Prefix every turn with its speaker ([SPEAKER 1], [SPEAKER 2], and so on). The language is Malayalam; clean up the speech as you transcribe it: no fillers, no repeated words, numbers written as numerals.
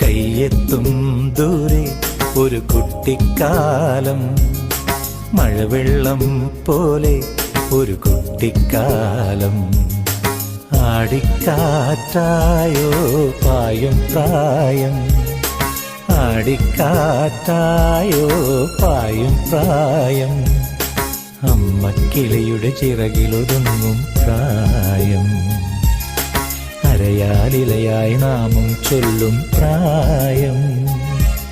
[SPEAKER 1] കയ്യെത്തും ദൂരെ ഒരു കുട്ടിക്കാലം, മഴവെള്ളം പോലെ ഒരു കുട്ടിക്കാലം. ആടിക്കാറ്റായോ പായും പ്രായം, ആടിക്കാറ്റായോ പായും പ്രായം. അമ്മക്കിളിയുടെ ചിറകിലൊതുങ്ങും പ്രായം, അരയാലിലയായി നാമം ചൊല്ലും പ്രായം.